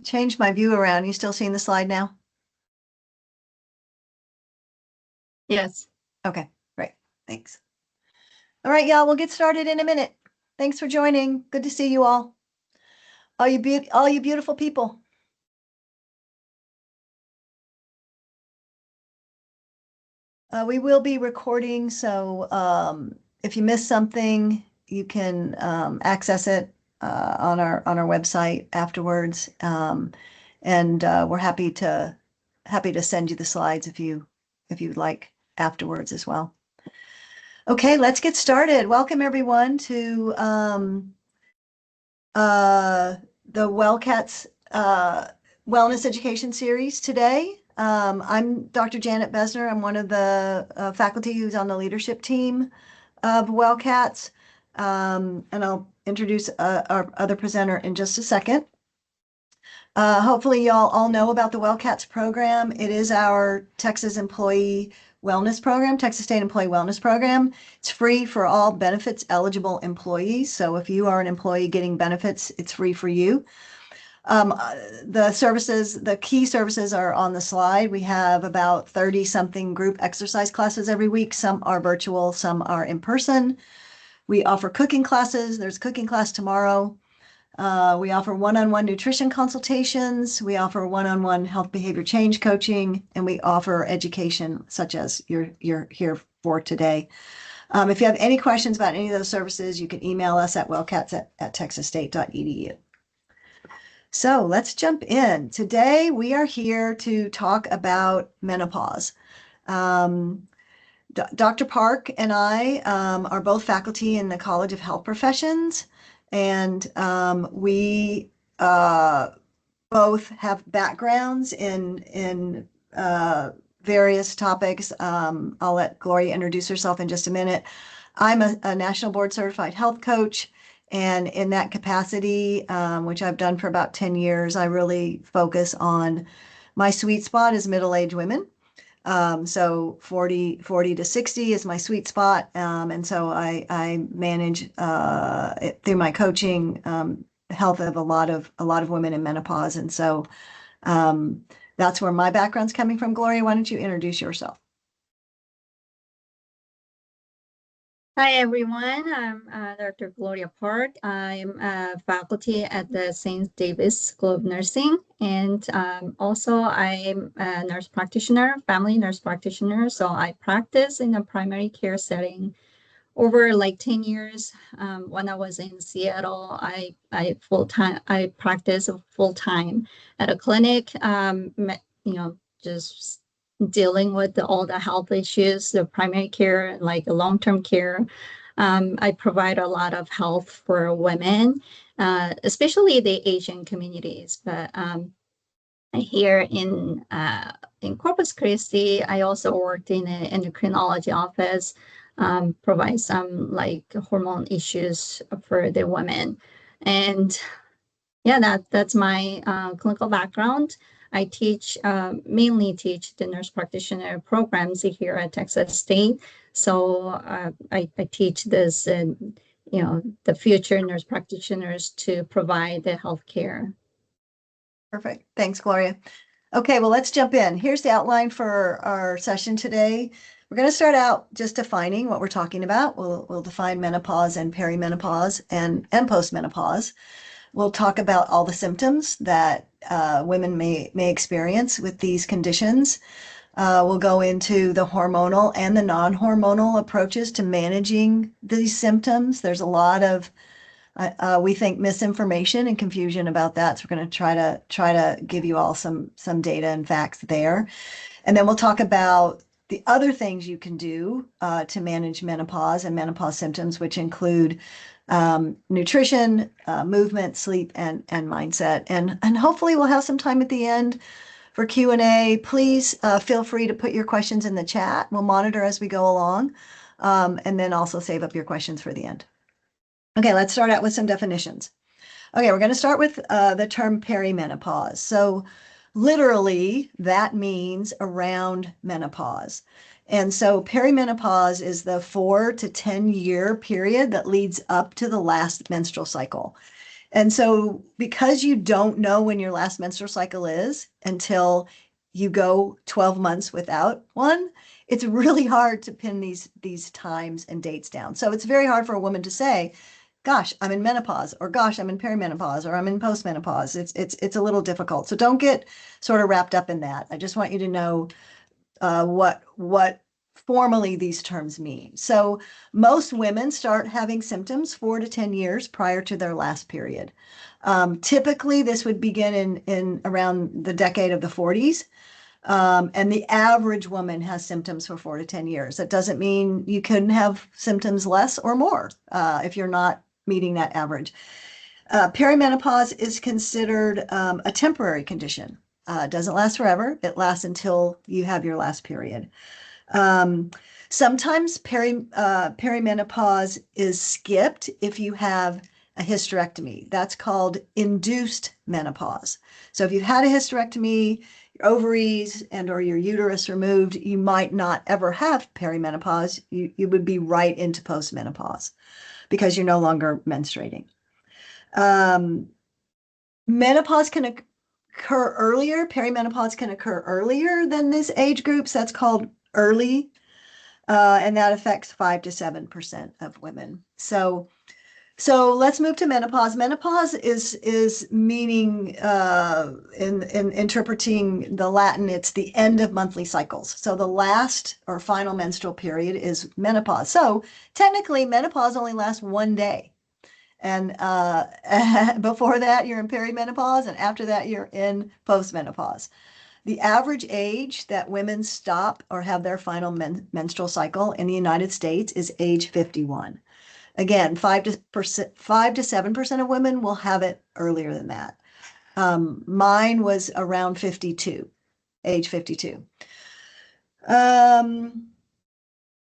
Changed my view around. You still seeing the slide now? Yes. Okay, great. Thanks. All right, y'all, we'll get started in a minute. Thanks for joining. Good to see you all. All you beautiful people. We will be recording, so if you miss something, you can access it on our website afterwards. And we're happy to send you the slides if you'd like afterwards as well. Okay, let's get started. Welcome everyone to the WellCats Wellness Education Series today. I'm Dr. Janet Bezner. I'm one of the faculty who's on the leadership team of WellCats. And I'll introduce our other presenter in just a second. Hopefully y'all all know about the WellCats program. It is our Texas Employee Wellness Program, Texas State Employee Wellness Program. It's free for all benefits eligible employees. So if you are an employee getting benefits, it's free for you. The key services are on the slide. We have about 30 something group exercise classes every week. Some are virtual, some are in person. We offer cooking classes. There's a cooking class tomorrow. We offer one-on-one nutrition consultations. We offer one-on-one health behavior change coaching, and we offer education such as you're here for today. If you have any questions about any of those services, you can email us at wellcats@texasstate.edu. So let's jump in. Today we are here to talk about menopause. Dr. Park and I are both faculty in the College of Health Professions, and we both have backgrounds in various topics. I'll let Gloria introduce herself in just a minute. I'm a national board certified health coach, and in that capacity, which I've done for about 10 years, I really focus on my sweet spot is middle-aged women. So 40 to 60 is my sweet spot. And so I manage through my coaching health of a lot of women in menopause. And so that's where my background's coming from. Gloria, why don't you introduce yourself? Hi, everyone. I'm Dr. Gloria Park. I'm a faculty at the St. David's School of Nursing. And also I'm a nurse practitioner, family nurse practitioner. So I practice in a primary care setting over like 10 years. When I was in Seattle, I practiced full-time at a clinic, just dealing with all the health issues, the primary care, like long-term care. I provide a lot of health for women, especially the Asian communities. But here in Corpus Christi, I also worked in an endocrinology office, provide some like hormone issues for the women. And yeah, that's my clinical background. I mainly teach the nurse practitioner programs here at Texas State. So I teach this, the future nurse practitioners to provide the healthcare. Perfect. Thanks, Gloria. Okay, well, let's jump in. Here's the outline for our session today. We're going to start out just defining what we're talking about. We'll define menopause and perimenopause and postmenopause. We'll talk about all the symptoms that women may experience with these conditions. We'll go into the hormonal and the non-hormonal approaches to managing these symptoms. There's a lot of, we think, misinformation and confusion about that. So we're going to try to give you all some data and facts there. And then we'll talk about the other things you can do to manage menopause and menopause symptoms, which include nutrition, movement, sleep, and mindset. And hopefully we'll have some time at the end for Q&A. Please feel free to put your questions in the chat. We'll monitor as we go along, and then also save up your questions for the end. Okay, let's start out with some definitions. Okay, we're going to start with the term perimenopause. So literally, that means around menopause. And so perimenopause is the 4 to 10 year period that leads up to the last menstrual cycle. And so because you don't know when your last menstrual cycle is until you go 12 months without one, it's really hard to pin these times and dates down. So it's very hard for a woman to say, gosh, I'm in menopause, or gosh, I'm in perimenopause, or I'm in postmenopause. It's a little difficult. So don't get sort of wrapped up in that. I just want you to know what formally these terms mean. So most women start having symptoms 4 to 10 years prior to their last period. Typically, this would begin in around the decade of the 40s. And the average woman has symptoms for 4 to 10 years. That doesn't mean you couldn't have symptoms less or more if you're not meeting that average. Perimenopause is considered a temporary condition. It doesn't last forever. It lasts until you have your last period. Um, Sometimes perimenopause is skipped if you have a hysterectomy. That's called induced menopause. So if you've had a hysterectomy, your ovaries and or your uterus removed, you might not ever have perimenopause. You would be right into postmenopause because you're no longer menstruating. Um, Menopause can occur earlier. Perimenopause can occur earlier than these age groups. That's called early, and that affects 5 to 7% of women. So let's move to menopause. Menopause is meaning in interpreting the Latin, it's the end of monthly cycles. So the last or final menstrual period is menopause. So technically, menopause only lasts one day. And before that, you're in perimenopause, and after that, you're in postmenopause. The average age that women stop or have their final menstrual cycle in the United States is age 51. Again, 5 to 7% of women will have it earlier than that. Mine was around 52, age 52.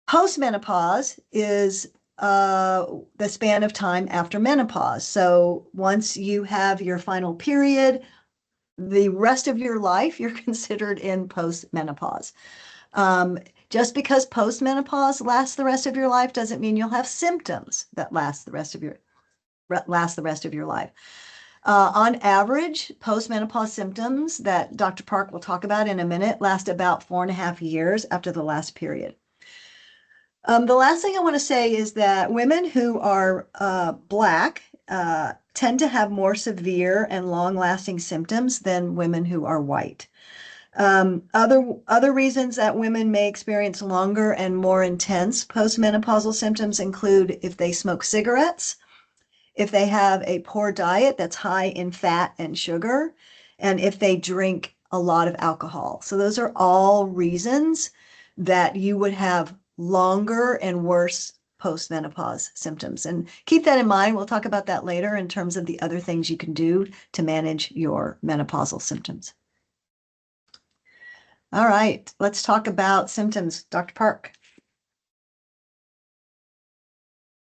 Postmenopause is the span of time after menopause. So once you have your final period, the rest of your life, you're considered in postmenopause. Just because postmenopause lasts the rest of your life doesn't mean you'll have symptoms that last the rest of your life. On average, postmenopause symptoms that Dr. Park will talk about in a minute last about 4.5 years after the last period. The last thing I want to say is that women who are Black tend to have more severe and long-lasting symptoms than women who are white. Other reasons that women may experience longer and more intense postmenopausal symptoms include if they smoke cigarettes, if they have a poor diet that's high in fat and sugar, and if they drink a lot of alcohol. So those are all reasons that you would have longer and worse postmenopause symptoms. And keep that in mind. We'll talk about that later in terms of the other things you can do to manage your menopausal symptoms. All right, let's talk about symptoms. Dr. Park.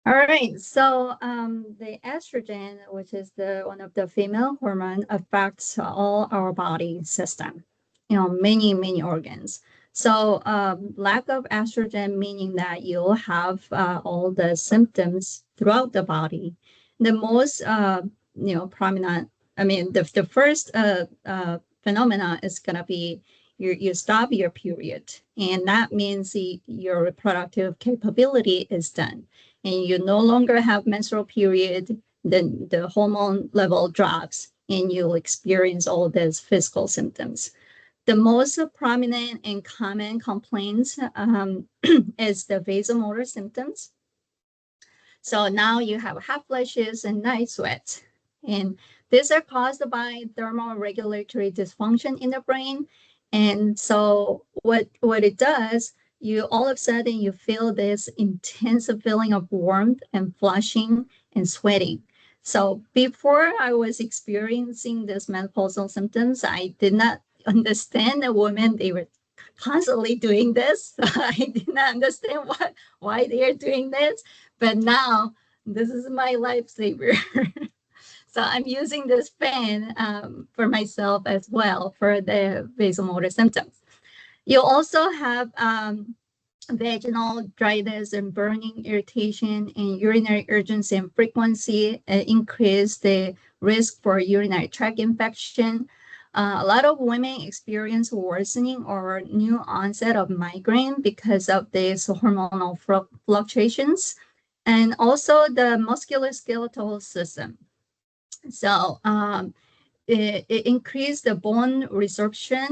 All right, so the estrogen, which is one of the female hormone, affects all our body system, many organs. So lack of estrogen, meaning that you'll have all the symptoms throughout the body. The most, prominent, the first phenomena is gonna be you stop your period, and that means your reproductive capability is done. And you no longer have menstrual period, then the hormone level drops and you'll experience all these physical symptoms. The most prominent and common complaints is the vasomotor symptoms. So now you have hot flashes and night sweats. And these are caused by thermoregulatory dysfunction in the brain. And so what it does, you all of a sudden you feel this intense feeling of warmth and flushing and sweating. So before I was experiencing these menopausal symptoms, I did not understand the women, they were constantly doing this. I did not understand why they are doing this, but now this is my lifesaver. So I'm using this fan for myself as well for the vasomotor symptoms. You also have vaginal dryness and burning, irritation, and urinary urgency and frequency increase the risk for urinary tract infection. A lot of women experience worsening or new onset of migraine because of these hormonal fluctuations, and also the musculoskeletal system. So it increases the bone resorption,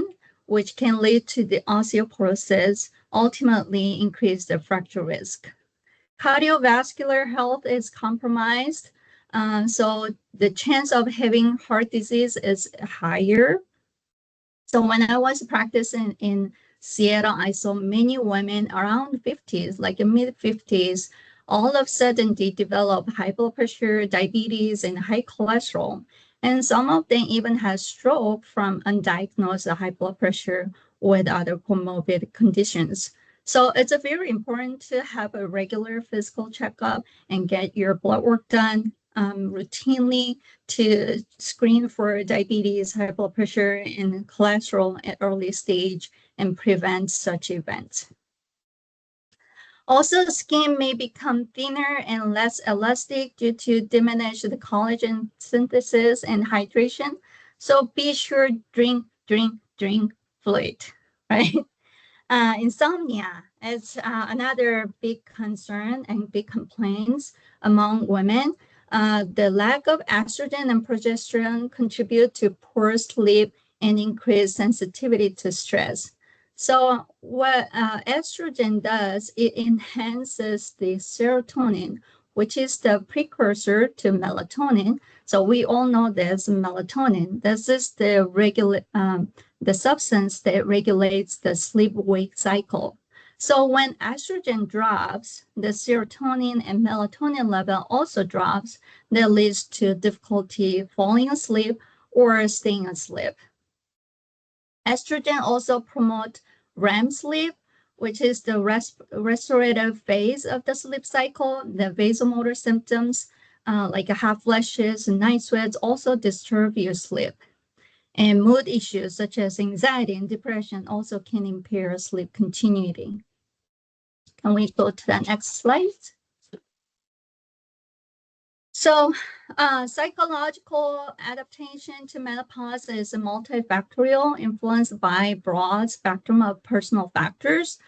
which can lead to the osteoporosis, ultimately increase the fracture risk. Cardiovascular health is compromised, so the chance of having heart disease is higher. So when I was practicing in Seattle, I saw many women around 50s, like mid 50s, all of a sudden they develop high blood pressure, diabetes, and high cholesterol. And some of them even had stroke from undiagnosed high blood pressure with other comorbid conditions. So it's very important to have a regular physical checkup and get your blood work done routinely to screen for diabetes, high blood pressure, and cholesterol at early stage and prevent such events. Also, skin may become thinner and less elastic due to diminished collagen synthesis and hydration. So be sure drink fluid, right? Insomnia is another big concern and big complaints among women. The lack of estrogen and progesterone contribute to poor sleep and increased sensitivity to stress. So what estrogen does, it enhances the serotonin, which is the precursor to melatonin. So we all know there's melatonin. This is the substance that regulates the sleep-wake cycle. So when estrogen drops, the serotonin and melatonin level also drops. That leads to difficulty falling asleep or staying asleep. Estrogen also promotes REM sleep, which is the restorative phase of the sleep cycle. The vasomotor symptoms like hot flashes and night sweats also disturb your sleep. And mood issues such as anxiety and depression also can impair sleep continuity. Can we go to the next slide? So psychological adaptation to menopause is multifactorial, influenced by a broad spectrum of personal factors,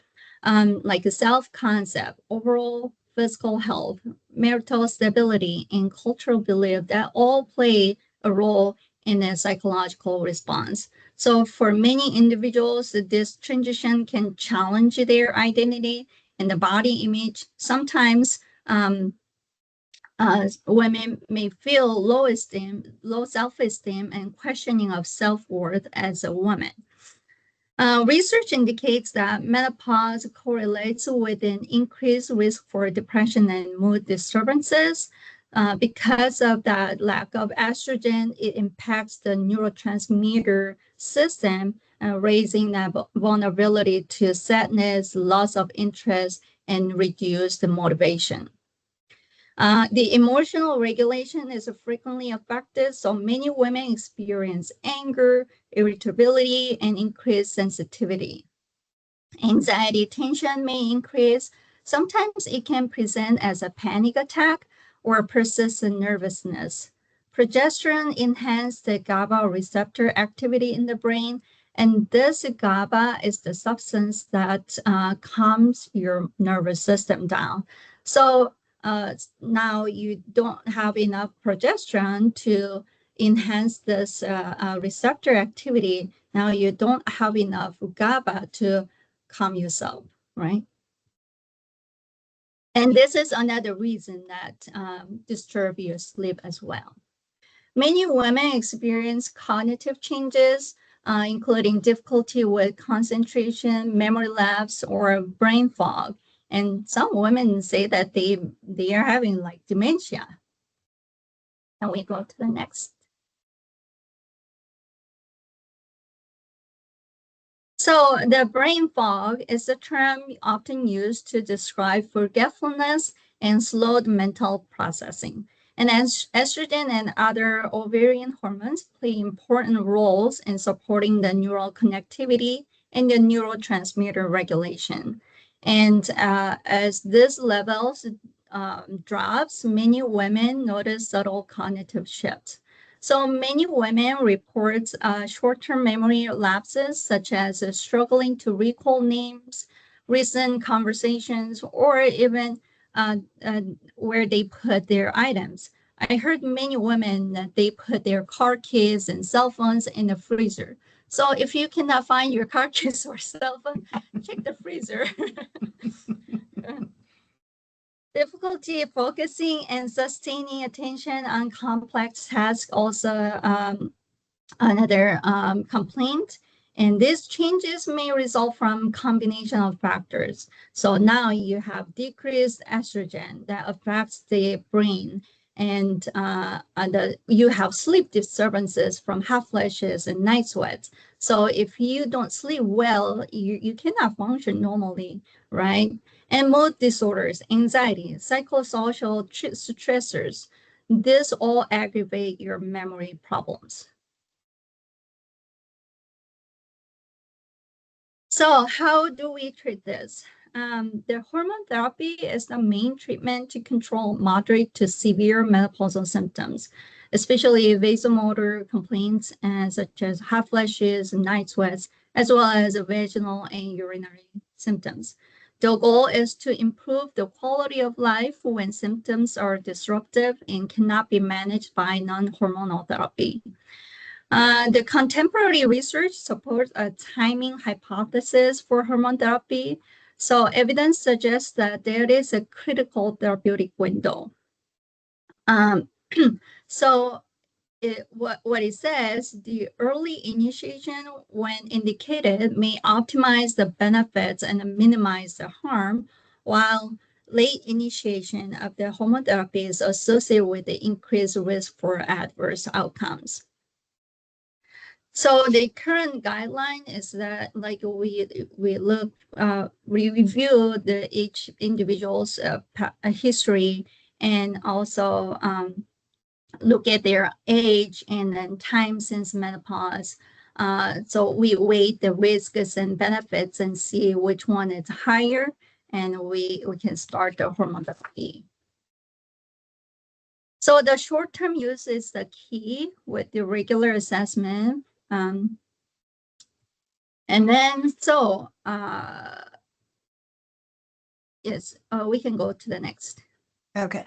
like self-concept, overall physical health, marital stability, and cultural belief that all play a role in a psychological response. So for many individuals, this transition can challenge their identity and the body image. Sometimes women may feel low self-esteem, and questioning of self-worth as a woman. Research indicates that menopause correlates with an increased risk for depression and mood disturbances. Because of that lack of estrogen, it impacts the neurotransmitter system, raising that vulnerability to sadness, loss of interest, and reduced motivation. The emotional regulation is frequently affected, so many women experience anger, irritability, and increased sensitivity. Anxiety, tension may increase. Sometimes it can present as a panic attack or persistent nervousness. Progesterone enhances the GABA receptor activity in the brain, and this GABA is the substance that calms your nervous system down. So now you don't have enough progesterone to enhance this receptor activity. Now you don't have enough GABA to calm yourself, right? And this is another reason that disturb your sleep as well. Many women experience cognitive changes, including difficulty with concentration, memory lapse, or brain fog. And some women say that they are having like dementia. And we go to the next. So the brain fog is a term often used to describe forgetfulness and slowed mental processing. And as estrogen and other ovarian hormones play important roles in supporting the neural connectivity and the neurotransmitter regulation. And as this levels drops, many women notice subtle cognitive shifts. So many women report short-term memory lapses, such as struggling to recall names, recent conversations, or even where they put their items. I heard many women that they put their car keys and cell phones in the freezer. So if you cannot find your car keys or cell phone, check the freezer. Difficulty focusing and sustaining attention on complex tasks also another complaint. And these changes may result from combination of factors. So now you have decreased estrogen that affects the brain, and you have sleep disturbances from hot flashes and night sweats. So if you don't sleep well, you cannot function normally, right? And mood disorders, anxiety, psychosocial stressors, this all aggravate your memory problems. So how do we treat this? The hormone therapy is the main treatment to control moderate to severe menopausal symptoms, especially vasomotor complaints such as hot flashes, night sweats, as well as vaginal and urinary symptoms. The goal is to improve the quality of life when symptoms are disruptive and cannot be managed by non-hormonal therapy. The contemporary research supports a timing hypothesis for hormone therapy. So evidence suggests that there is a critical therapeutic window. Um, so what it says, the early initiation, when indicated, may optimize the benefits and minimize the harm, while late initiation of the hormone therapy is associated with the increased risk for adverse outcomes. So the current guideline is that like we look review the each individual's history, and also look at their age and then time since menopause. So we weigh the risks and benefits and see which one is higher, and we can start the hormone therapy. So the short-term use is the key with the regular assessment. And then, so yes, we can go to the next. Okay.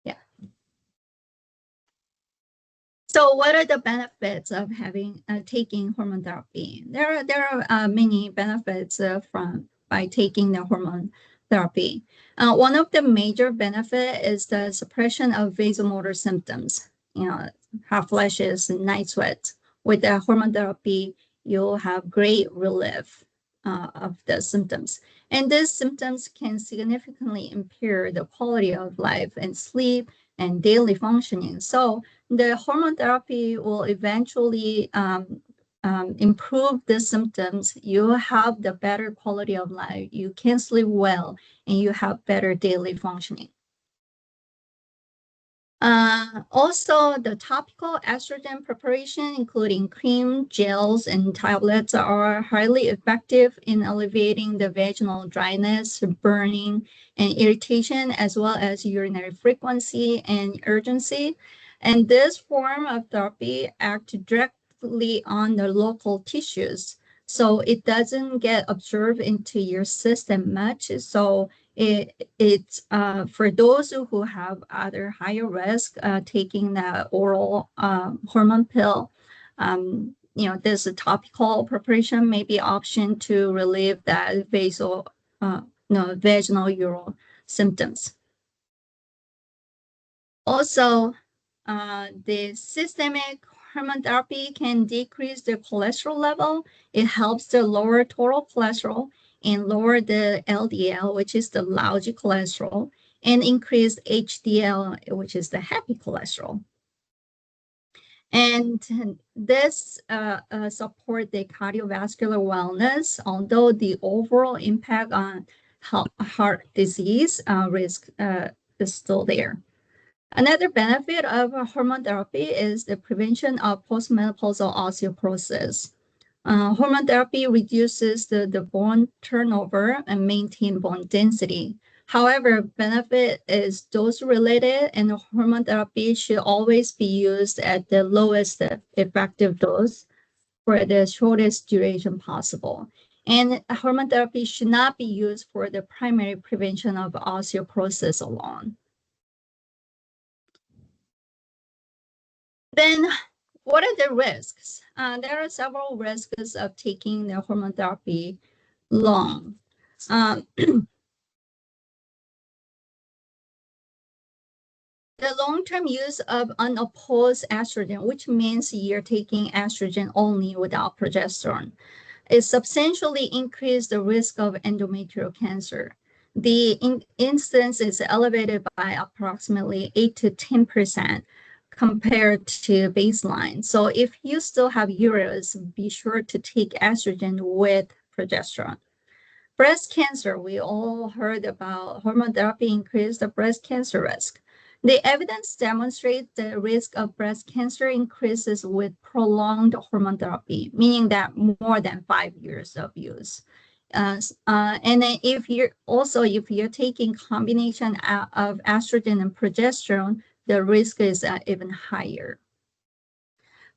Yeah. So what are the benefits of having taking hormone therapy? There are many benefits by taking the hormone therapy. One of the major benefit is the suppression of vasomotor symptoms, hot flashes and night sweats. With the hormone therapy, you'll have great relief of the symptoms. And these symptoms can significantly impair the quality of life and sleep and daily functioning. So the hormone therapy will eventually improve the symptoms. You have the better quality of life. You can sleep well, and you have better daily functioning. Also, the topical estrogen preparation, including cream, gels, and tablets, are highly effective in alleviating the vaginal dryness, burning, and irritation, as well as urinary frequency and urgency. And this form of therapy acts directly on the local tissues, so it doesn't get absorbed into your system much. So it's for those who have other higher risk taking the oral hormone pill. There's a topical preparation may be option to relieve that vaginal urinary symptoms. Also, the systemic hormone therapy can decrease the cholesterol level. It helps to lower total cholesterol and lower the LDL, which is the lousy cholesterol, and increase HDL, which is the happy cholesterol. And this support the cardiovascular wellness, although the overall impact on heart disease risk is still there. Another benefit of hormone therapy is the prevention of postmenopausal osteoporosis. Hormone therapy reduces the bone turnover and maintain bone density. However, benefit is dose related, and hormone therapy should always be used at the lowest effective dose for the shortest duration possible. And hormone therapy should not be used for the primary prevention of osteoporosis alone. Then, what are the risks? There are several risks of taking the hormone therapy long. The long-term use of unopposed estrogen, which means you're taking estrogen only without progesterone, it substantially increased the risk of endometrial cancer. The incidence is elevated by approximately 8 to 10% compared to baseline. So if you still have uterus, be sure to take estrogen with progesterone. Breast cancer, we all heard about hormone therapy increase the breast cancer risk. The evidence demonstrates the risk of breast cancer increases with prolonged hormone therapy, meaning that more than 5 years of use. And then if you're taking combination of estrogen and progesterone, the risk is even higher.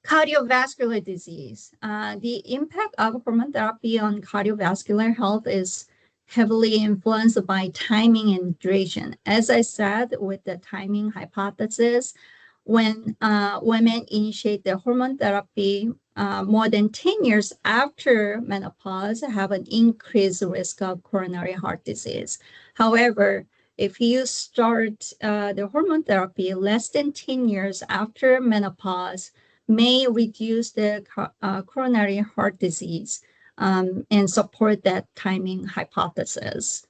Cardiovascular disease. The impact of hormone therapy on cardiovascular health is heavily influenced by timing and duration. As I said, with the timing hypothesis, when women initiate the hormone therapy more than 10 years after menopause, have an increased risk of coronary heart disease. However, if you start the hormone therapy less than 10 years after menopause, may reduce the coronary heart disease and support that timing hypothesis.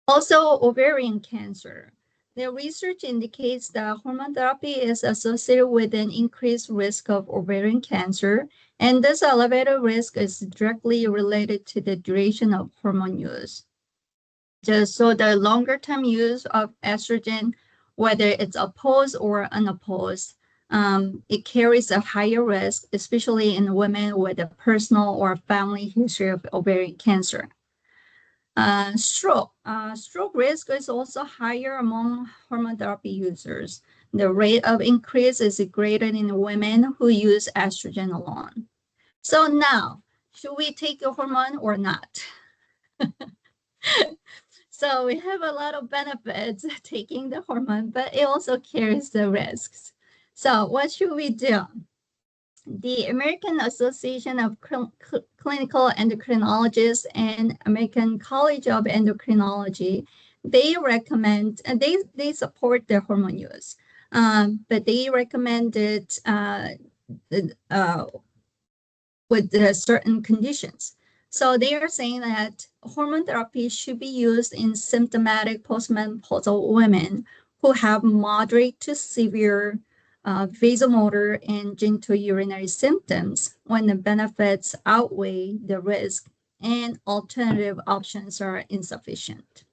Also, ovarian cancer. The research indicates that hormone therapy is associated with an increased risk of ovarian cancer, and this elevated risk is directly related to the duration of hormone use. So the longer term use of estrogen, whether it's opposed or unopposed, it carries a higher risk, especially in women with a personal or family history of ovarian cancer. Stroke risk is also higher among hormone therapy users. The rate of increase is greater in women who use estrogen alone. So now, should we take a hormone or not? So we have a lot of benefits taking the hormone, but it also carries the risks. So what should we do? The American Association of Clinical Endocrinologists and American College of Endocrinology, they recommend, they support the hormone use, but they recommend it with certain conditions. So they are saying that hormone therapy should be used in symptomatic postmenopausal women who have moderate to severe vasomotor and genitourinary symptoms when the benefits outweigh the risk and alternative options are insufficient.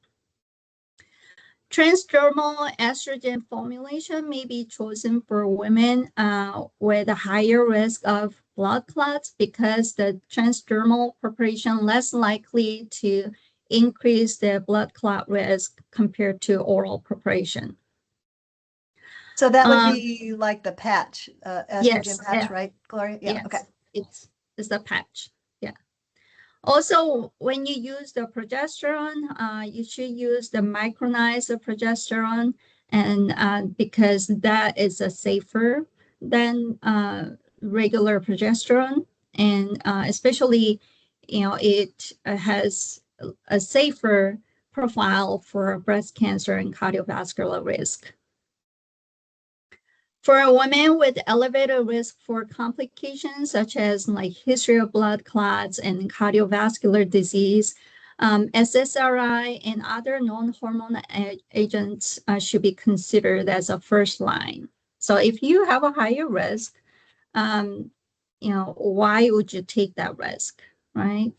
Transdermal estrogen formulation may be chosen for women with a higher risk of blood clots because the transdermal preparation less likely to increase the blood clot risk compared to oral preparation. So that would be like the patch, estrogen yes, patch, yeah. right, Gloria? Yeah, yes, okay. it's the patch. Yeah. Also, when you use the progesterone, you should use the micronized progesterone, and because that is a safer than regular progesterone, and especially, it has a safer profile for breast cancer and cardiovascular risk. For a woman with elevated risk for complications such as like history of blood clots and cardiovascular disease, SSRI and other non-hormonal agents should be considered as a first line. So if you have a higher risk, why would you take that risk, right?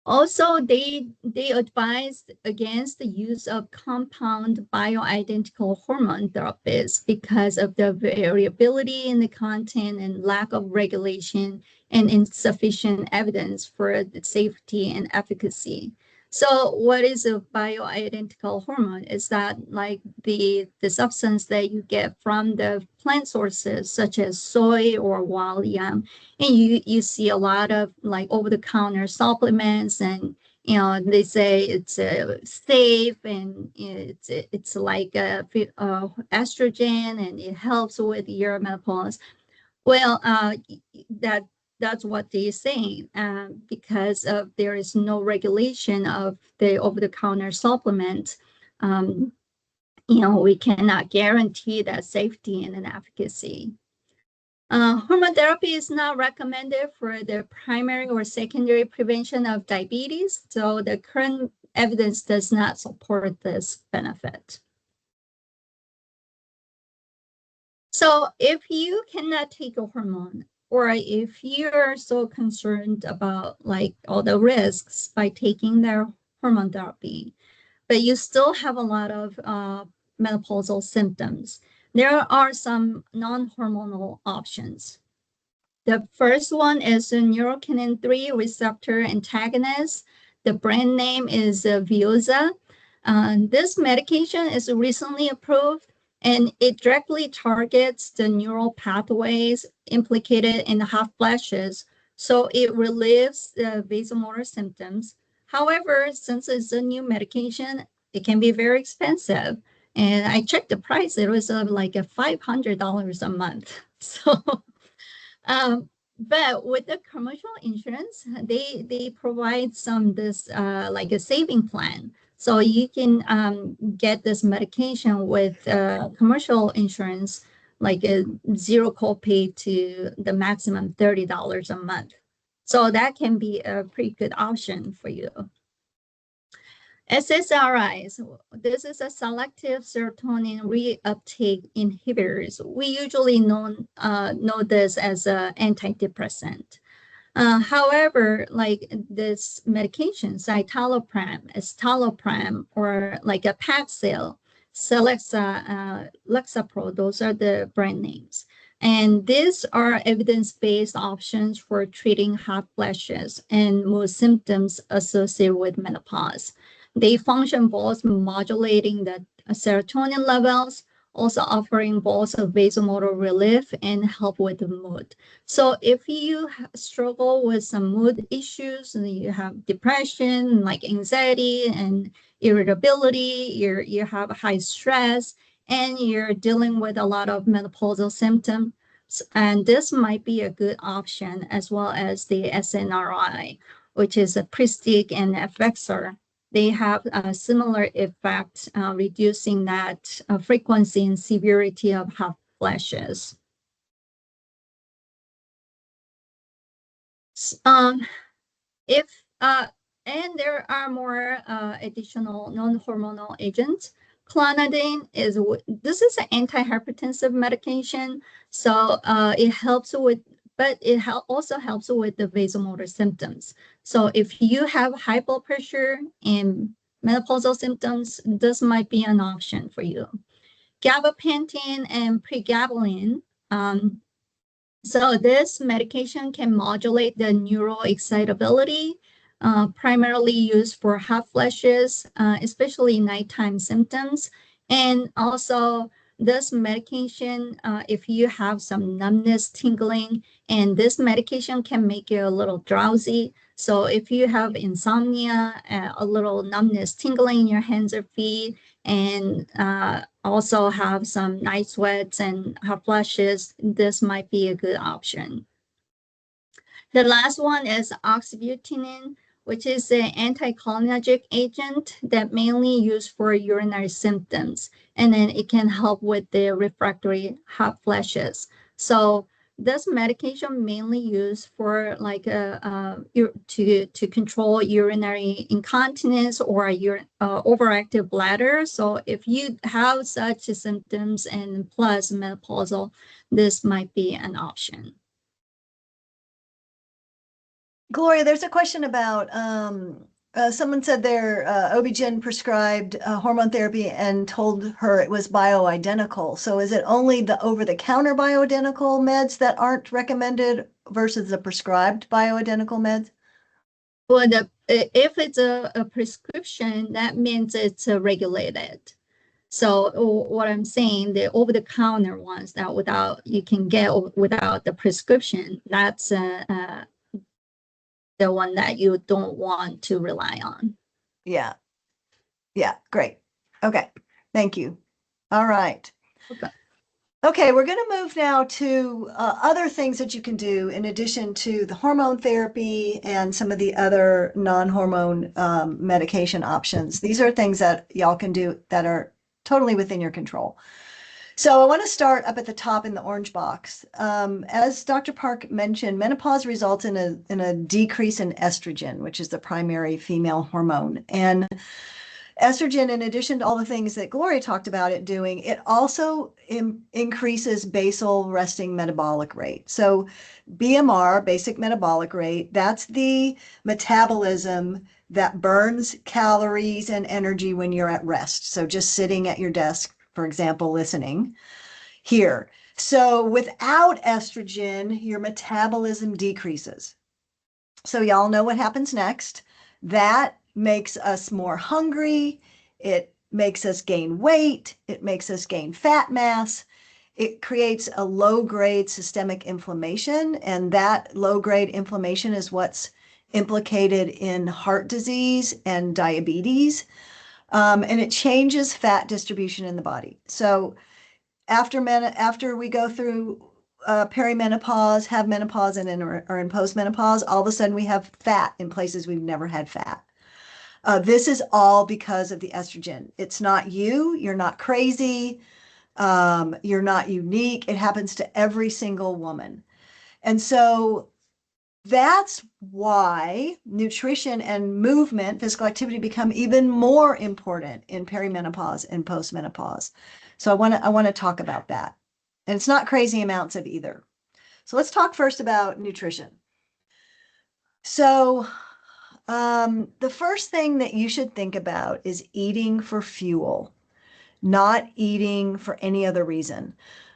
Also, they advised against the use of compound bioidentical hormone therapies because of the variability in the content and lack of regulation and insufficient evidence for the safety and efficacy. So what is a bioidentical hormone? Is that like the substance that you get from the plant sources such as soy or wild yam, and you see a lot of like over-the-counter supplements, and they say it's safe, and it's like estrogen, and it helps with your menopause. Well, that that's what they're saying, because of there is no regulation of the over-the-counter supplement. um, we cannot guarantee that safety and an efficacy. Hormone therapy is not recommended for the primary or secondary prevention of diabetes, so the current evidence does not support this benefit. So if you cannot take a hormone, or if you're so concerned about like all the risks by taking their hormone therapy, but you still have a lot of menopausal symptoms, there are some non-hormonal options. The first one is a neurokinin 3 receptor antagonist. The brand name is Veoza. This medication is recently approved, and it directly targets the neural pathways implicated in hot flashes, so it relieves the vasomotor symptoms. However, since it's a new medication, it can be very expensive. And I checked the price, it was like a $500 a month. So but with the commercial insurance, they provide some this like a saving plan. So you can get this medication with commercial insurance, like a zero copay to the maximum $30 a month. So that can be a pretty good option for you. SSRIs, this is a selective serotonin reuptake inhibitors. We usually know this as an antidepressant. However, like this medication, citalopram, estalopram, or like a Paxil, Celexa, Lexapro, those are the brand names. And these are evidence-based options for treating hot flashes and mood symptoms associated with menopause. They function both modulating the serotonin levels, also offering both a vasomotor relief and help with the mood. So if you struggle with some mood issues, and you have depression, like anxiety and irritability, you have high stress, and you're dealing with a lot of menopausal symptoms, and this might be a good option, as well as the SNRI, which is a Pristiq and Effexor. They have a similar effect, reducing that frequency and severity of hot flashes. Um, if and there are more additional non-hormonal agents. Clonidine is this is an antihypertensive medication, so it helps with, but it also helps with the vasomotor symptoms. So if you have high blood pressure and menopausal symptoms, this might be an option for you. Gabapentin and pregabalin. So this medication can modulate the neural excitability, primarily used for hot flashes, especially nighttime symptoms. And also this medication, if you have some numbness, tingling, and this medication can make you a little drowsy. So if you have insomnia, a little numbness, tingling in your hands or feet, and also have some night sweats and hot flashes, this might be a good option. The last one is oxybutynin, which is an anticholinergic agent that mainly used for urinary symptoms, and then it can help with the refractory hot flashes. So this medication mainly used for like to control urinary incontinence or overactive bladder. So if you have such symptoms and plus menopausal, this might be an option. Gloria, there's a question about someone said their OB-GYN prescribed hormone therapy and told her it was bioidentical. So is it only the over-the-counter bioidentical meds that aren't recommended versus the prescribed bioidentical meds? Well, if it's a prescription, that means it's regulated. So what I'm saying, the over-the-counter ones that without you can get without the prescription, that's the one that you don't want to rely on. Yeah. Yeah. Great. Okay. Thank you. All right. Okay. Okay, we're going to move now to other things that you can do in addition to the hormone therapy and some of the other non-hormone medication options. These are things that y'all can do that are totally within your control. So I want to start up at the top in the orange box. As Dr. Park mentioned, menopause results in a decrease in estrogen, which is the primary female hormone. And estrogen, in addition to all the things that Gloria talked about it doing, it also increases basal resting metabolic rate. So BMR, basic metabolic rate, that's the metabolism that burns calories and energy when you're at rest. So just sitting at your desk, for example, listening here. So without estrogen, your metabolism decreases. So y'all know what happens next. That makes us more hungry. It makes us gain weight. It makes us gain fat mass. It creates a low-grade systemic inflammation, and that low-grade inflammation is what's implicated in heart disease and diabetes. And it changes fat distribution in the body. So after we go through perimenopause, have menopause, and are in postmenopause, all of a sudden we have fat in places we've never had fat. This is all because of the estrogen. It's not you. You're not crazy. You're not unique. It happens to every single woman. And so that's why nutrition and movement, physical activity, become even more important in perimenopause and postmenopause. So I want to talk about that. And it's not crazy amounts of either. So let's talk first about nutrition. So the first thing that you should think about is eating for fuel, not eating for any other reason.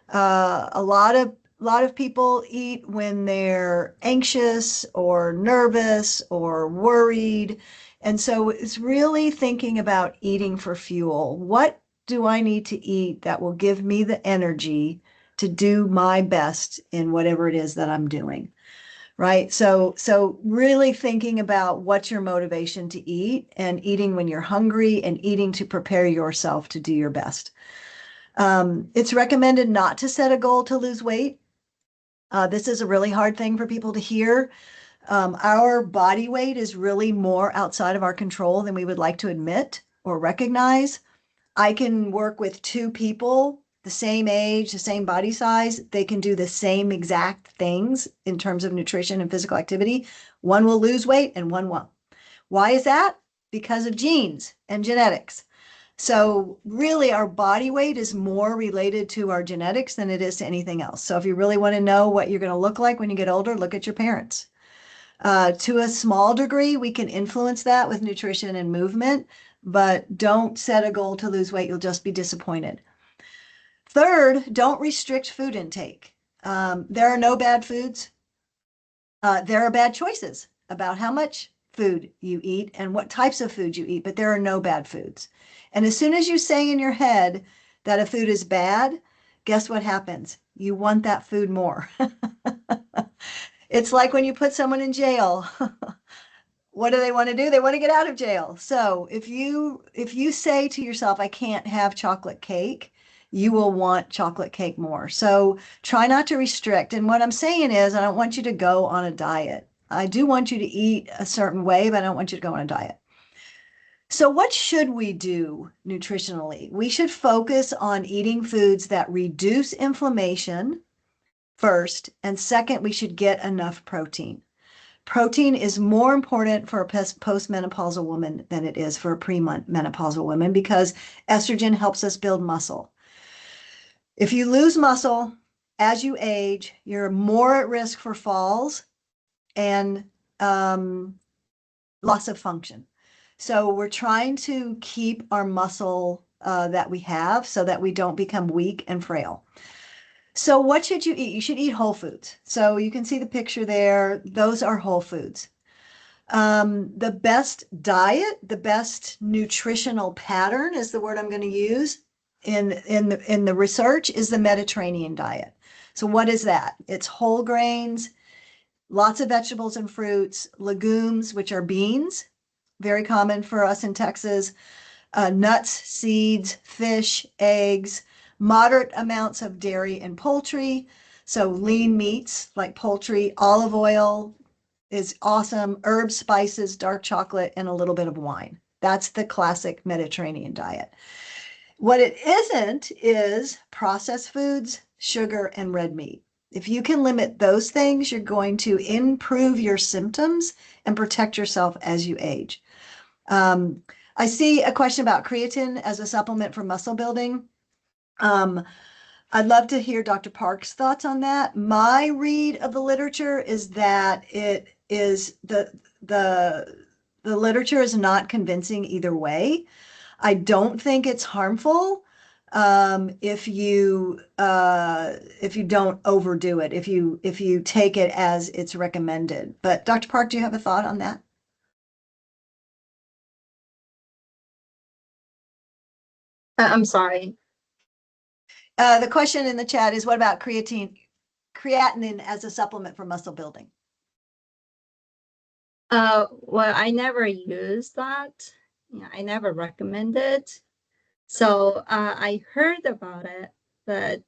A lot of people eat when they're anxious or nervous or worried. And so it's really thinking about eating for fuel. What do I need to eat that will give me the energy to do my best in whatever it is that I'm doing? Right. So really thinking about what's your motivation to eat and eating when you're hungry and eating to prepare yourself to do your best. It's recommended not to set a goal to lose weight. This is a really hard thing for people to hear. Our body weight is really more outside of our control than we would like to admit or recognize. I can work with two people, the same age, the same body size. They can do the same exact things in terms of nutrition and physical activity. One will lose weight and one won't. Why is that? Because of genes and genetics. So really our body weight is more related to our genetics than it is to anything else. So if you really want to know what you're going to look like when you get older, look at your parents. To a small degree, we can influence that with nutrition and movement, but don't set a goal to lose weight. You'll just be disappointed. Third, don't restrict food intake. There are no bad foods. There are bad choices about how much food you eat and what types of food you eat, but there are no bad foods. And as soon as you say in your head that a food is bad, guess what happens? You want that food more. It's like when you put someone in jail. What do they want to do? They want to get out of jail. So if you say to yourself, I can't have chocolate cake, you will want chocolate cake more. So try not to restrict. And what I'm saying is, I don't want you to go on a diet. I do want you to eat a certain way, but I don't want you to go on a diet. So what should we do nutritionally? We should focus on eating foods that reduce inflammation first, and second, we should get enough protein. Protein is more important for a postmenopausal woman than it is for a premenopausal woman because estrogen helps us build muscle. If you lose muscle as you age, you're more at risk for falls and loss of function. So we're trying to keep our muscle that we have so that we don't become weak and frail. So what should you eat? You should eat whole foods. So you can see the picture there. Those are whole foods. The best diet, the best nutritional pattern is the word I'm going to use in the research is the Mediterranean diet. So what is that? It's whole grains, lots of vegetables and fruits, legumes, which are beans, very common for us in Texas, nuts, seeds, fish, eggs, moderate amounts of dairy and poultry. So lean meats like poultry, olive oil is awesome, herbs, spices, dark chocolate, and a little bit of wine. That's the classic Mediterranean diet. What it isn't is processed foods, sugar, and red meat. If you can limit those things, you're going to improve your symptoms and protect yourself as you age. I see a question about creatine as a supplement for muscle building. I'd love to hear Dr. Park's thoughts on that. My read of the literature is that it is the literature is not convincing either way. I don't think it's harmful if you don't overdo it, if you take it as it's recommended. But Dr. Park, do you have a thought on that? I'm sorry. The question in the chat is, what about creatinine as a supplement for muscle building? Well, I never used that. Yeah, I never recommend it. So I heard about it, but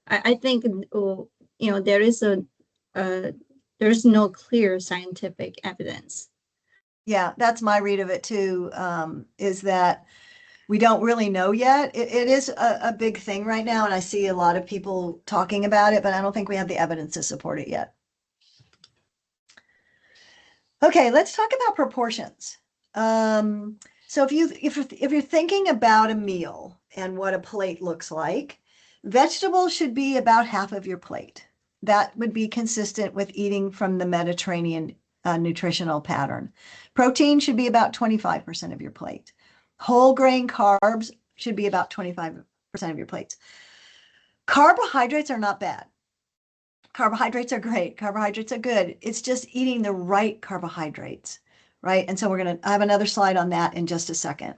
I think there is uh, there's no clear scientific evidence. Yeah, that's my read of it too, is that we don't really know yet. It is a big thing right now, and I see a lot of people talking about it, but I don't think we have the evidence to support it yet. Okay, let's talk about proportions. So if you're thinking about a meal and what a plate looks like, vegetables should be about half of your plate. That would be consistent with eating from the Mediterranean nutritional pattern. Protein should be about 25% of your plate. Whole grain carbs should be about 25% of your plate. Carbohydrates are not bad. Carbohydrates are great. Carbohydrates are good. It's just eating the right carbohydrates, right? And so I have another slide on that in just a second.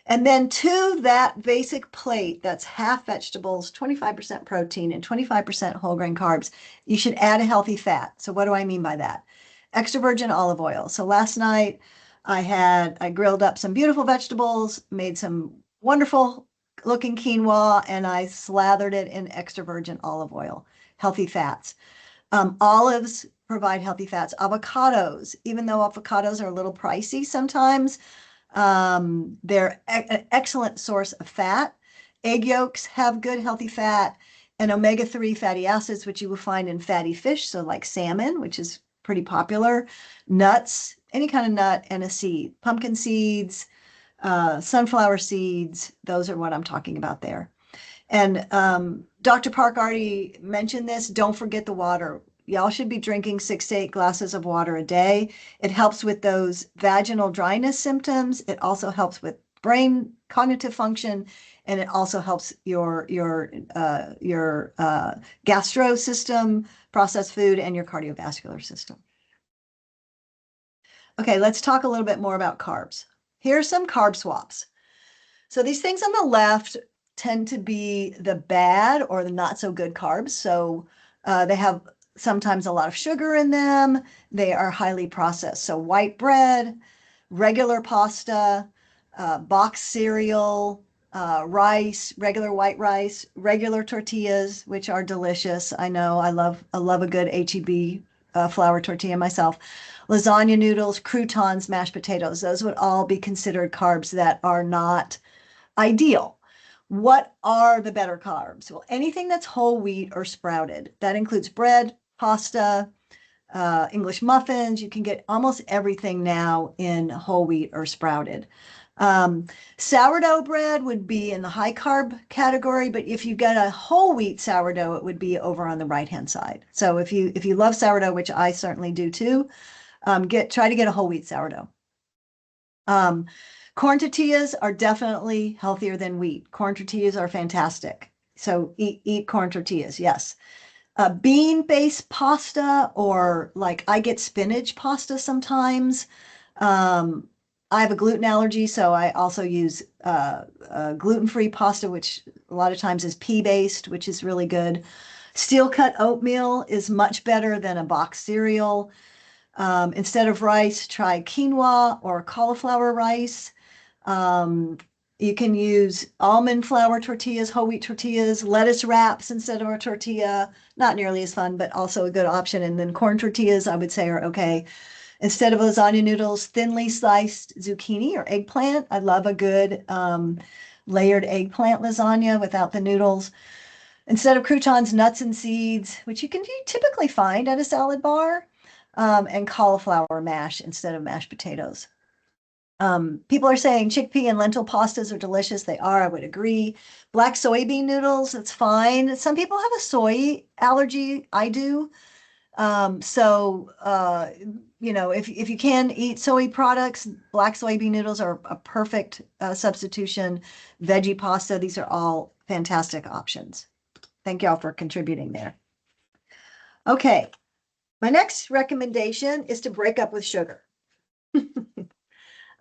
And then to that basic plate, that's half vegetables, 25% protein, and 25% whole grain carbs, you should add a healthy fat. So what do I mean by that? Extra virgin olive oil. So last night I grilled up some beautiful vegetables, made some wonderful looking quinoa, and I slathered it in extra virgin olive oil, healthy fats. Olives provide healthy fats. Avocados, even though avocados are a little pricey sometimes, they're an excellent source of fat. Egg yolks have good healthy fat, and omega-3 fatty acids, which you will find in fatty fish, so like salmon, which is pretty popular. Nuts, any kind of nut and a seed. Pumpkin seeds, sunflower seeds, those are what I'm talking about there. And Dr. Park already mentioned this. Don't forget the water. Y'all should be drinking 6 to 8 glasses of water a day. It helps with those vaginal dryness symptoms. It also helps with brain cognitive function, and it also helps your gastro system, processed food, and your cardiovascular system. Okay, let's talk a little bit more about carbs. Here are some carb swaps. So these things on the left tend to be the bad or the not so good carbs. So they have sometimes a lot of sugar in them. They are highly processed. So white bread, regular pasta, boxed cereal, rice, regular white rice, regular tortillas, which are delicious. I know I love a good HEB flour tortilla myself. Lasagna noodles, croutons, mashed potatoes. Those would all be considered carbs that are not ideal. What are the better carbs? Well, anything that's whole wheat or sprouted. That includes bread, pasta, English muffins. You can get almost everything now in whole wheat or sprouted. Sourdough bread would be in the high carb category, but if you get a whole wheat sourdough, it would be over on the right hand side. So if you love sourdough, which I certainly do too, Try to get a whole wheat sourdough. Corn tortillas are definitely healthier than wheat. Corn tortillas are fantastic. So eat corn tortillas, yes. Bean-based pasta, or like I get spinach pasta sometimes. Um, I have a gluten allergy, so I also use gluten-free pasta, which a lot of times is pea-based, which is really good. Steel cut oatmeal is much better than a box cereal. Instead of rice, try quinoa or cauliflower rice. Um, you can use almond flour tortillas, whole wheat tortillas, lettuce wraps instead of a tortilla. Not nearly as fun, but also a good option. And then corn tortillas, I would say, are okay. Instead of lasagna noodles, thinly sliced zucchini or eggplant. I love a good layered eggplant lasagna without the noodles. Instead of croutons, nuts and seeds, which you can typically find at a salad bar, and cauliflower mash instead of mashed potatoes. People are saying chickpea and lentil pastas are delicious. They are, I would agree. Black soybean noodles, that's fine. Some people have a soy allergy. I do. If you can eat soy products, black soybean noodles are a perfect substitution. Veggie pasta, these are all fantastic options. Thank y'all for contributing there. Okay, my next recommendation is to break up with sugar.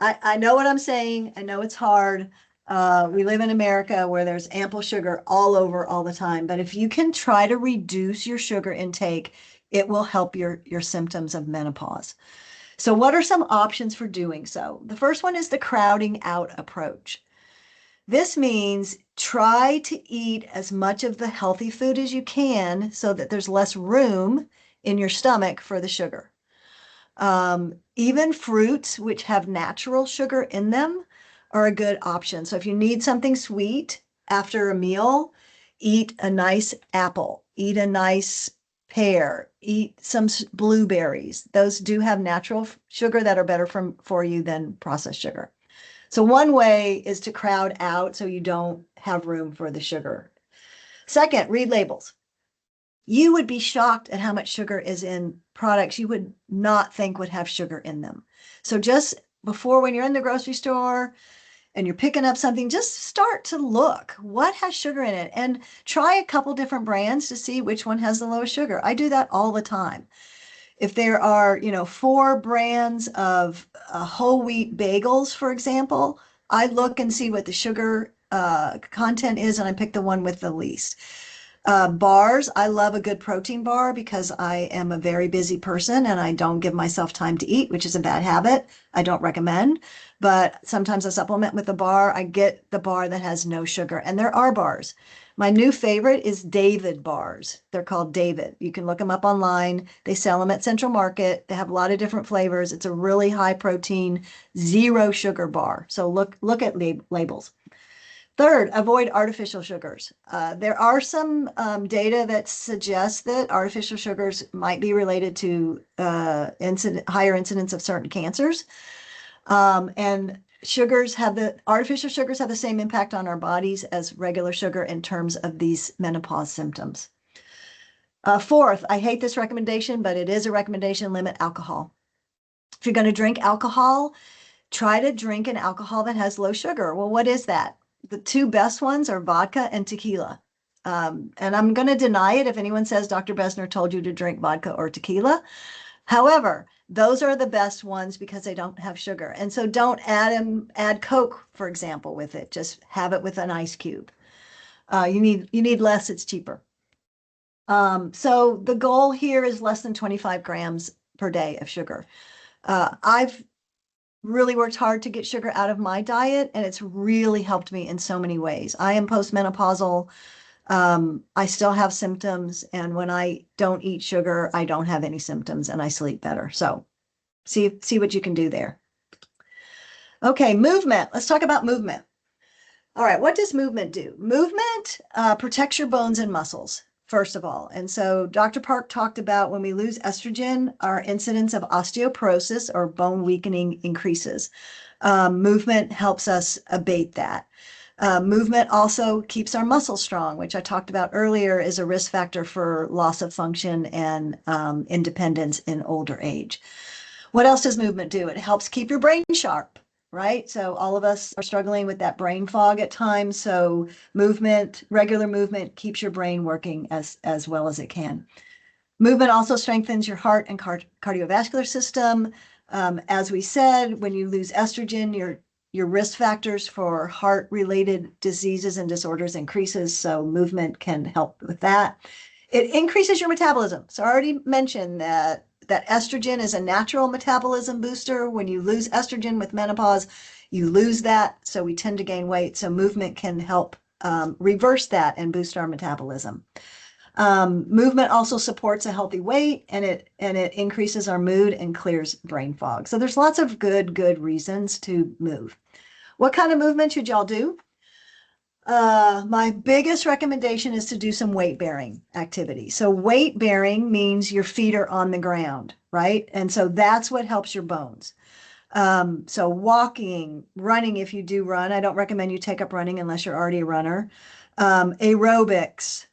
I know what I'm saying. I know it's hard. We live in America where there's ample sugar all over all the time. But if you can try to reduce your sugar intake, it will help your symptoms of menopause. So what are some options for doing so? The first one is the crowding out approach. This means try to eat as much of the healthy food as you can so that there's less room in your stomach for the sugar. Even fruits, which have natural sugar in them, are a good option. So if you need something sweet after a meal, eat a nice apple, eat a nice pear, eat some blueberries. Those do have natural sugar that are better for you than processed sugar. So one way is to crowd out so you don't have room for the sugar. Second, read labels. You would be shocked at how much sugar is in products you would not think would have sugar in them. So just before, when you're in the grocery store and you're picking up something, just start to look what has sugar in it and try a couple different brands to see which one has the lowest sugar. I do that all the time. If there are, 4 brands of whole wheat bagels, for example, I look and see what the sugar content is, and I pick the one with the least. Bars, I love a good protein bar because I am a very busy person and I don't give myself time to eat, which is a bad habit. I don't recommend, but sometimes I supplement with a bar. I get the bar that has no sugar, and there are bars. My new favorite is David bars. They're called David. You can look them up online. They sell them at Central Market. They have a lot of different flavors. It's a really high protein, zero sugar bar. So look at labels. Third, avoid artificial sugars. There are some data that suggests that artificial sugars might be related to higher incidence of certain cancers. And artificial sugars have the same impact on our bodies as regular sugar in terms of these menopause symptoms. Fourth, I hate this recommendation, but it is a recommendation: limit alcohol. If you're going to drink alcohol, try to drink an alcohol that has low sugar. Well, what is that? The 2 best ones are vodka and tequila. And I'm going to deny it if anyone says Dr. Bezner told you to drink vodka or tequila. However, those are the best ones because they don't have sugar. And so don't add Coke, for example, with it. Just have it with an ice cube. You need less, it's cheaper. So the goal here is less than 25 grams per day of sugar. I've really worked hard to get sugar out of my diet, and it's really helped me in so many ways. I am postmenopausal. I still have symptoms, and when I don't eat sugar, I don't have any symptoms and I sleep better. So see what you can do there. Okay, movement. Let's talk about movement. All right, what does movement do? Movement protects your bones and muscles, first of all. And so Dr. Park talked about when we lose estrogen, our incidence of osteoporosis or bone weakening increases. Movement helps us abate that. Movement also keeps our muscles strong, which I talked about earlier is a risk factor for loss of function and independence in older age. What else does movement do? It helps keep your brain sharp, right? So all of us are struggling with that brain fog at times. So movement, regular movement keeps your brain working as well as it can. Movement also strengthens your heart and cardiovascular system. As we said, when you lose estrogen, your risk factors for heart-related diseases and disorders increases, so movement can help with that. It increases your metabolism. So I already mentioned that estrogen is a natural metabolism booster. When you lose estrogen with menopause, you lose that, so we tend to gain weight. So movement can help reverse that and boost our metabolism. Movement also supports a healthy weight, and it increases our mood and clears brain fog. So there's lots of good reasons to move. What kind of movement should y'all do? My biggest recommendation is to do some weight bearing activity. So weight bearing means your feet are on the ground, right? And so that's what helps your bones. So walking, running, if you do run, I don't recommend you take up running unless you're already a runner. Aerobics,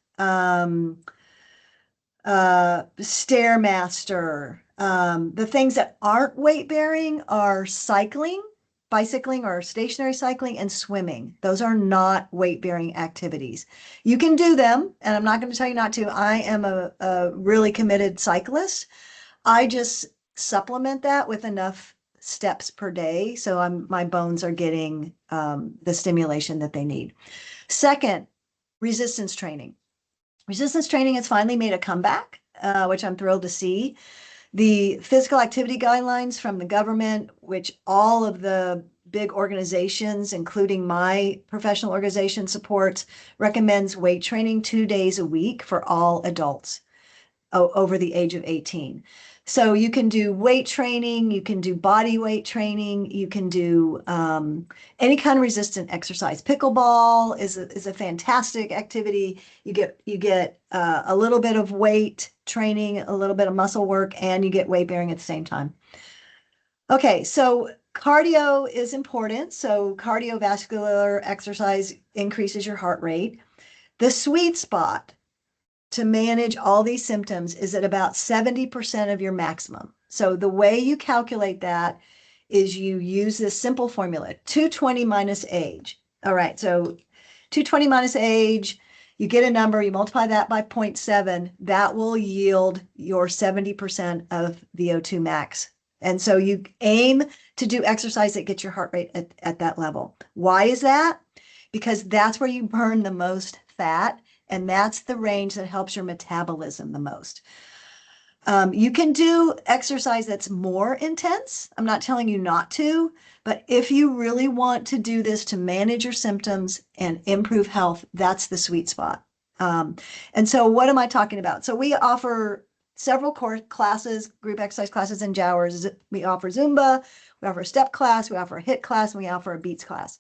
Stairmaster. The things that aren't weight bearing are cycling, bicycling or stationary cycling, and swimming. Those are not weight bearing activities. You can do them, and I'm not going to tell you not to. I am a really committed cyclist. I just supplement that with enough steps per day, so my bones are getting the stimulation that they need. Second, resistance training. Resistance training has finally made a comeback, which I'm thrilled to see. The physical activity guidelines from the government, which all of the big organizations, including my professional organization, supports, recommends weight training 2 days a week for all adults over the age of 18. So you can do weight training, you can do body weight training, you can do any kind of resistant exercise. Pickleball is a fantastic activity. You get a little bit of weight training, a little bit of muscle work, and you get weight bearing at the same time. Okay, so cardio is important. So cardiovascular exercise increases your heart rate. The sweet spot to manage all these symptoms is at about 70% of your maximum. So the way you calculate that is you use this simple formula, 220 minus age. All right, so 220 minus age, you get a number, you multiply that by 0.7, that will yield your 70% of VO2 max. And so you aim to do exercise that gets your heart rate at that level. Why is that? Because that's where you burn the most fat, and that's the range that helps your metabolism the most. You can do exercise that's more intense. I'm not telling you not to, but if you really want to do this to manage your symptoms and improve health, that's the sweet spot. And so what am I talking about? So we offer several core classes, group exercise classes in Jowers. We offer Zumba, we offer a step class, we offer a HIIT class, and we offer a beats class.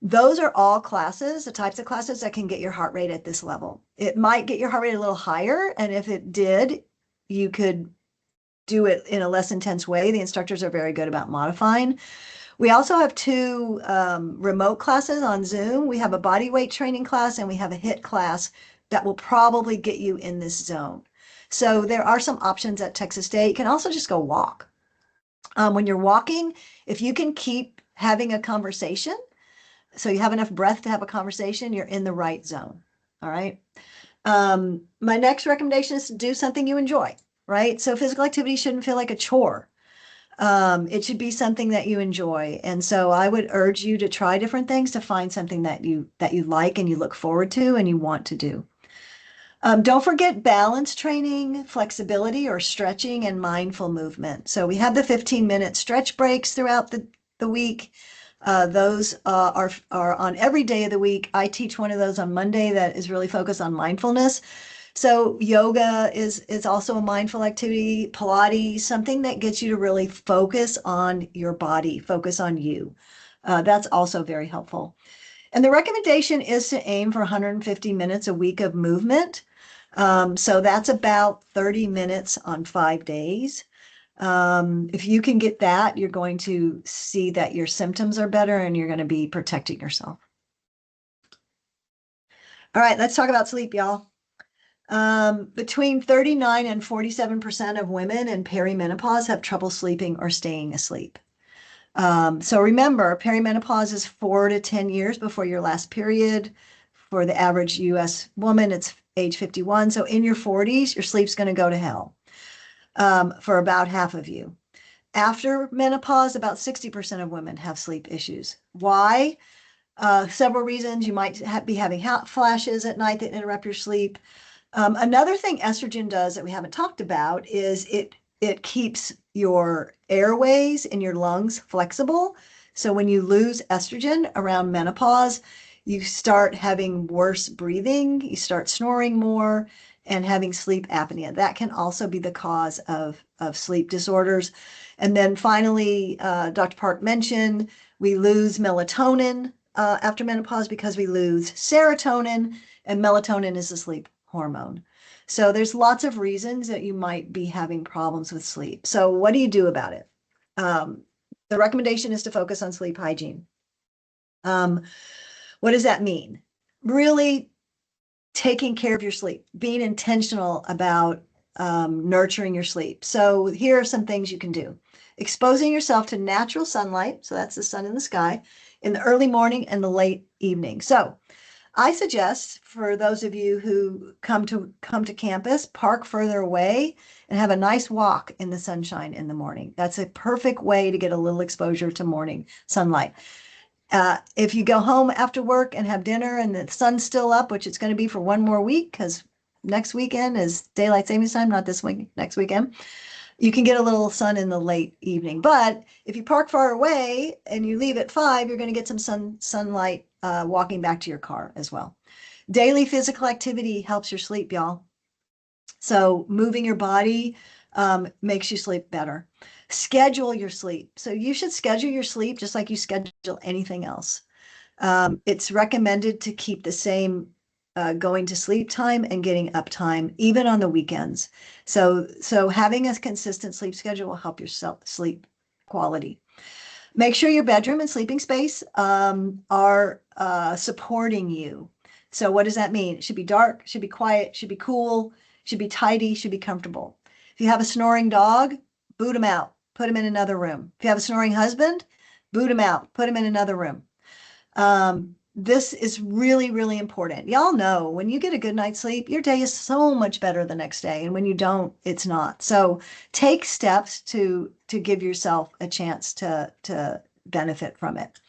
Those are all classes, the types of classes that can get your heart rate at this level. It might get your heart rate a little higher, and if it did, you could do it in a less intense way. The instructors are very good about modifying. We also have two remote classes on Zoom. We have a body weight training class and we have a HIIT class that will probably get you in this zone. So there are some options at Texas State. You can also just go walk. When you're walking, if you can keep having a conversation, so you have enough breath to have a conversation, you're in the right zone. All right. My next recommendation is to do something you enjoy, right? So physical activity shouldn't feel like a chore. It should be something that you enjoy. And so I would urge you to try different things to find something that you like and you look forward to and you want to do. Don't forget balance training, flexibility or stretching, and mindful movement. So we have the 15-minute stretch breaks throughout the week. Those are on every day of the week. I teach one of those on Monday that is really focused on mindfulness. So yoga is also a mindful activity, Pilates, something that gets you to really focus on your body, focus on you. That's also very helpful. And the recommendation is to aim for 150 minutes a week of movement. So that's about 30 minutes on 5 days. If you can get that, you're going to see that your symptoms are better and you're going to be protecting yourself. All right, let's talk about sleep, y'all. Between 39 and 47% of women in perimenopause have trouble sleeping or staying asleep. So remember, perimenopause is 4 to 10 years before your last period. For the average US woman, it's age 51. So in your 40s, your sleep's going to go to hell for about half of you. After menopause, about 60% of women have sleep issues. Why? Several reasons. You might be having hot flashes at night that interrupt your sleep. Another thing estrogen does that we haven't talked about is it keeps your airways in your lungs flexible. So when you lose estrogen around menopause, you start having worse breathing, you start snoring more, and having sleep apnea. That can also be the cause of sleep disorders. And then finally, Dr. Park mentioned we lose melatonin after menopause because we lose serotonin, and melatonin is the sleep hormone. So there's lots of reasons that you might be having problems with sleep. So what do you do about it? The recommendation is to focus on sleep hygiene. What does that mean? Really taking care of your sleep, being intentional about nurturing your sleep. So here are some things you can do. Exposing yourself to natural sunlight, so that's the sun in the sky, in the early morning and the late evening. So I suggest for those of you who come to campus, park further away and have a nice walk in the sunshine in the morning. That's a perfect way to get a little exposure to morning sunlight. If you go home after work and have dinner and the sun's still up, which it's going to be for one more week because next weekend is daylight savings time, not this week, next weekend, you can get a little sun in the late evening. But if you park far away and you leave at 5, you're going to get some sunlight walking back to your car as well. Daily physical activity helps your sleep, y'all. So moving your body makes you sleep better. Schedule your sleep. So you should schedule your sleep just like you schedule anything else. It's recommended to keep the same going to sleep time and getting up time, even on the weekends. So having a consistent sleep schedule will help your sleep quality. Make sure your bedroom and sleeping space are supporting you. So what does that mean? It should be dark, should be quiet, should be cool, should be tidy, should be comfortable. If you have a snoring dog, boot him out, put him in another room. If you have a snoring husband, boot him out, put him in another room. This is really, really important. Y'all know when you get a good night's sleep, your day is so much better the next day. And when you don't, it's not. So take steps to give yourself a chance to benefit from it.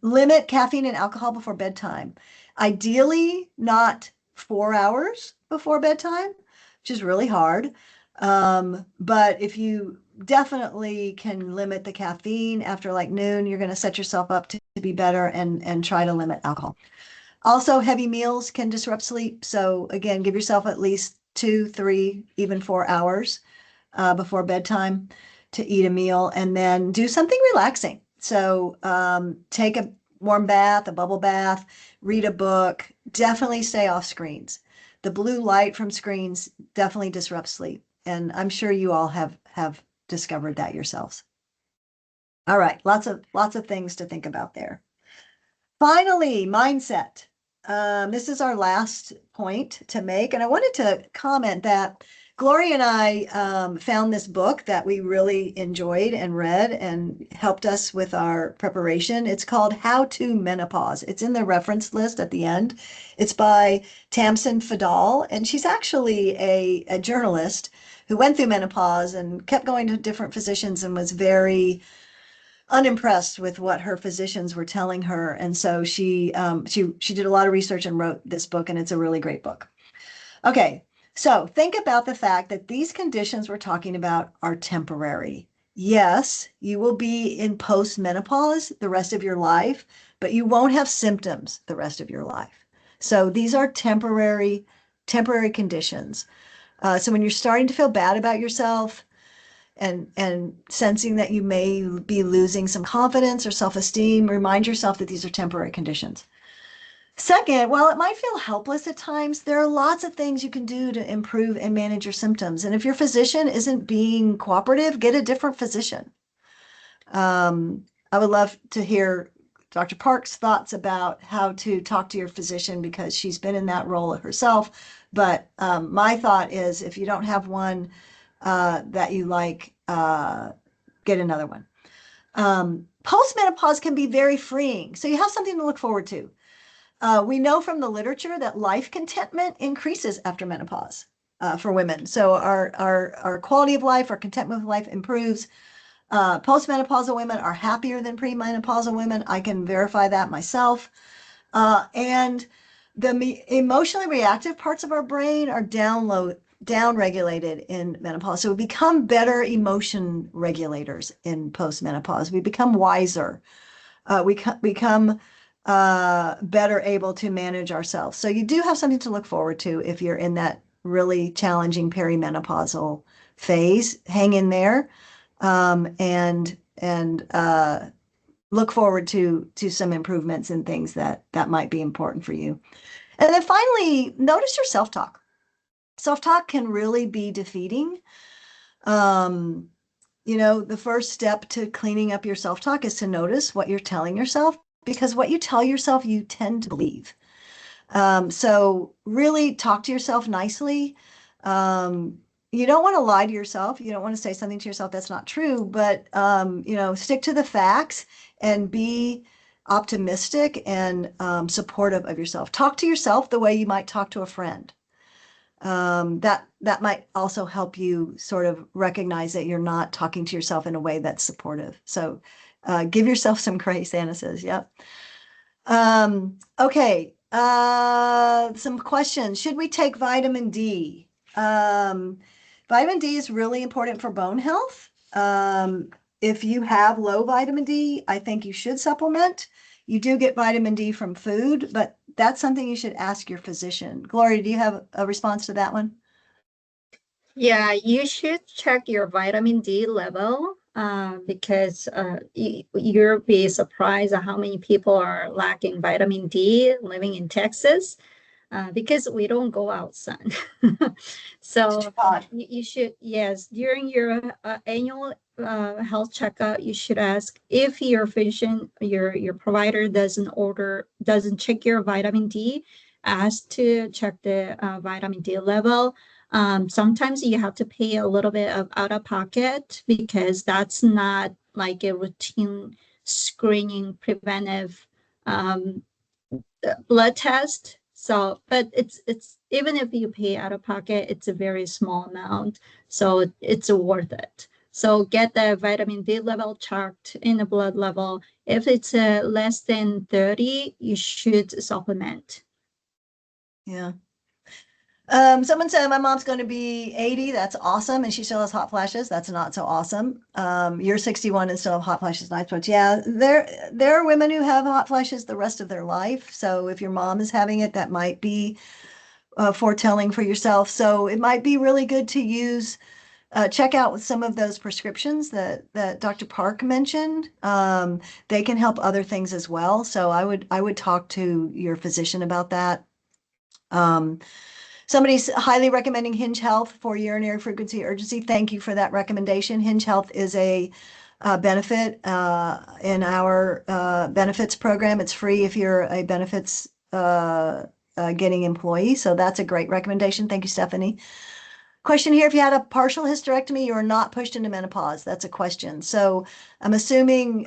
Limit caffeine and alcohol before bedtime. Ideally, not 4 hours before bedtime, which is really hard. But if you definitely can limit the caffeine after like noon, you're going to set yourself up to be better and try to limit alcohol. Also, heavy meals can disrupt sleep. So again, give yourself at least 2, 3, even 4 hours before bedtime to eat a meal, and then do something relaxing. So take a warm bath, a bubble bath, read a book, definitely stay off screens. The blue light from screens definitely disrupts sleep. And I'm sure you all have discovered that yourselves. All right, lots of things to think about there. Finally, mindset. This is our last point to make, and I wanted to comment that Gloria and I found this book that we really enjoyed and read and helped us with our preparation. It's called How to Menopause. It's in the reference list at the end. It's by Tamsin Fadal, and she's actually a journalist who went through menopause and kept going to different physicians and was very unimpressed with what her physicians were telling her. And so she did a lot of research and wrote this book, and it's a really great book. Okay, so think about the fact that these conditions we're talking about are temporary. Yes, you will be in post-menopause the rest of your life, but you won't have symptoms the rest of your life. So these are temporary conditions. So when you're starting to feel bad about yourself, and sensing that you may be losing some confidence or self-esteem, remind yourself that these are temporary conditions. Second, while it might feel helpless at times, there are lots of things you can do to improve and manage your symptoms. And if your physician isn't being cooperative, get a different physician. I would love to hear Dr. Park's thoughts about how to talk to your physician because she's been in that role herself. But my thought is if you don't have one that you like, get another one. Postmenopause can be very freeing. So you have something to look forward to. We know from the literature that life contentment increases after menopause for women. So our quality of life, our contentment with life improves. Postmenopausal women are happier than premenopausal women. I can verify that myself. And the emotionally reactive parts of our brain are down-regulated in menopause. So we become better emotion regulators in postmenopause. We become wiser. We become better able to manage ourselves. So you do have something to look forward to if you're in that really challenging perimenopausal phase. Hang in there, and look forward to some improvements and things that might be important for you. And then finally, notice your self-talk. Self-talk can really be defeating. The first step to cleaning up your self-talk is to notice what you're telling yourself, because what you tell yourself, you tend to believe. So really talk to yourself nicely. You don't want to lie to yourself. You don't want to say something to yourself that's not true, but stick to the facts and be optimistic and supportive of yourself. Talk to yourself the way you might talk to a friend. That might also help you sort of recognize that you're not talking to yourself in a way that's supportive. So give yourself some grace, Anna says. Yep. Okay. Some questions. Should we take vitamin D? Vitamin D is really important for bone health. If you have low vitamin D, I think you should supplement. You do get vitamin D from food, but that's something you should ask your physician. Gloria, do you have a response to that one? Yeah, you should check your vitamin D level because you'll be surprised at how many people are lacking vitamin D living in Texas because we don't go out sun. So you should, yes, during your annual health checkup, you should ask if your physician, your provider doesn't check your vitamin D, ask to check the vitamin D level. Sometimes you have to pay a little bit of out of pocket because that's not like a routine screening preventive blood test. So, but it's even if you pay out of pocket, it's a very small amount. So it's worth it. So get the vitamin D level checked in the blood level. If it's less than 30, you should supplement. Yeah. Someone said my mom's going to be 80. That's awesome. And she still has hot flashes. That's not so awesome. You're 61 and still have hot flashes. Nice, but yeah, there are women who have hot flashes the rest of their life. So if your mom is having it, that might be foretelling for yourself. So it might be really good to use, check out with some of those prescriptions that Dr. Park mentioned. They can help other things as well. So I would talk to your physician about that. Somebody's highly recommending Hinge Health for urinary frequency urgency. Thank you for that recommendation. Hinge Health is a benefit in our benefits program. It's free if you're a benefits getting employee. So that's a great recommendation. Thank you, Stephanie. Question here, if you had a partial hysterectomy, you are not pushed into menopause. That's a question. So I'm assuming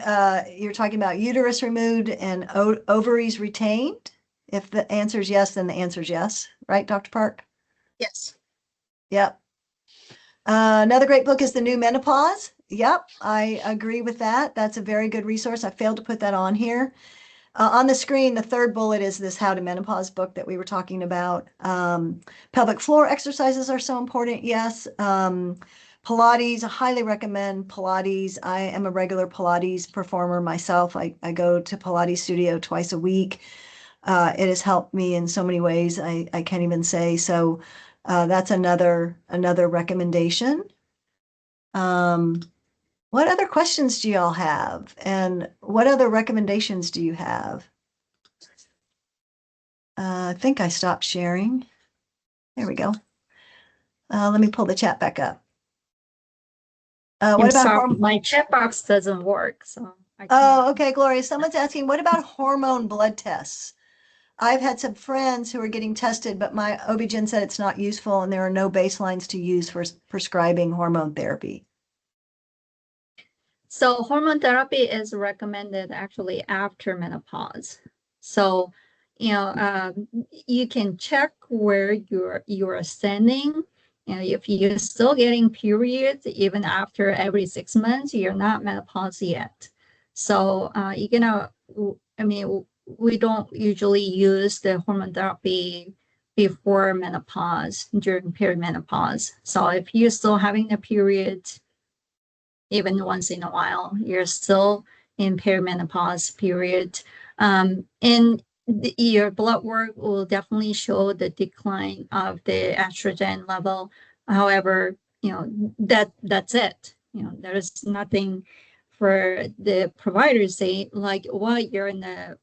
you're talking about uterus removed and ovaries retained. If the answer is yes, then the answer is yes. Right, Dr. Park? Yes. Yep. Another great book is The New Menopause. Yep, I agree with that. That's a very good resource. I failed to put that on here. On the screen, the third bullet is this How to Menopause book that we were talking about. Pelvic floor exercises are so important. Yes. Pilates, I highly recommend Pilates. I am a regular Pilates performer myself. I go to Pilates studio twice a week. It has helped me in so many ways. I can't even say. So that's another recommendation. What other questions do y'all have? And what other recommendations do you have? I think I stopped sharing. There we go. Let me pull the chat back up. I'm What about sorry, my chat box doesn't work. So I cannot. Oh, okay, Gloria. Someone's asking, what about hormone blood tests? I've had some friends who are getting tested, but my OB-GYN said it's not useful and there are no baselines to use for prescribing hormone therapy. So hormone therapy is recommended actually after menopause. So, you can check where you're standing. If you're still getting periods even after every 6 months, you're not menopause yet. So, I mean, we don't usually use the hormone therapy before menopause, during perimenopause. So if you're still having a period, even once in a while, you're still in perimenopause period. And your blood work will definitely show the decline of the estrogen level. However, that's it. There's nothing for the providers say like, well, you're in the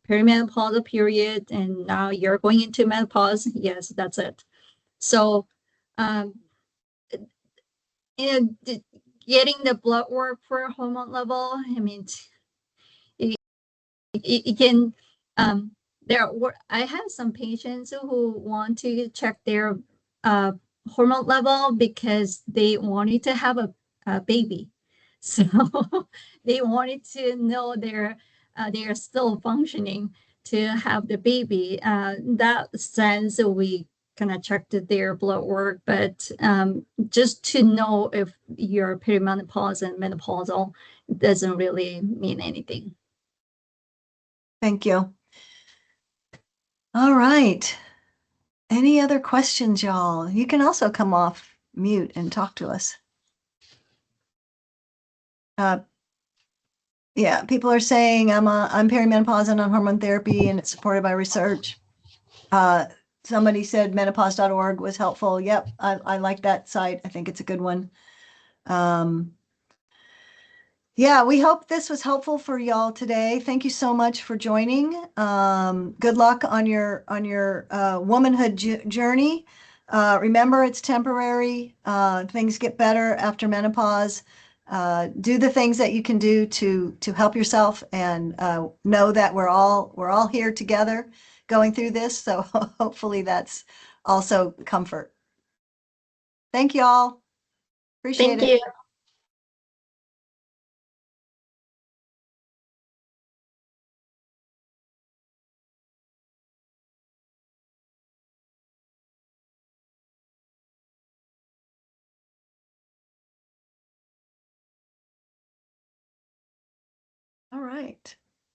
perimenopausal period and now you're going into menopause. Yes, that's it. So, um, and getting the blood work for hormone level, I mean, it can, um, I have some patients who want to check their uh, hormone level because they wanted to have a baby. So they wanted to know they are still functioning to have the baby. That sense we kind of checked their blood work, but just to know if you're perimenopause and menopausal doesn't really mean anything. Thank you. All right. Any other questions, y'all? You can also come off mute and talk to us. Uh, yeah, people are saying I'm perimenopause and on hormone therapy and it's supported by research. Uh, somebody said menopause.org was helpful. Yep, I like that site. I think it's a good one. Um, Yeah, we hope this was helpful for y'all today. Thank you so much for joining. Good luck on your womanhood journey. Remember, it's temporary. Things get better after menopause. Do the things that you can do to help yourself, and know that we're all here together going through this. So hopefully that's also comfort. Thank y'all. Appreciate Thank it. you. All right.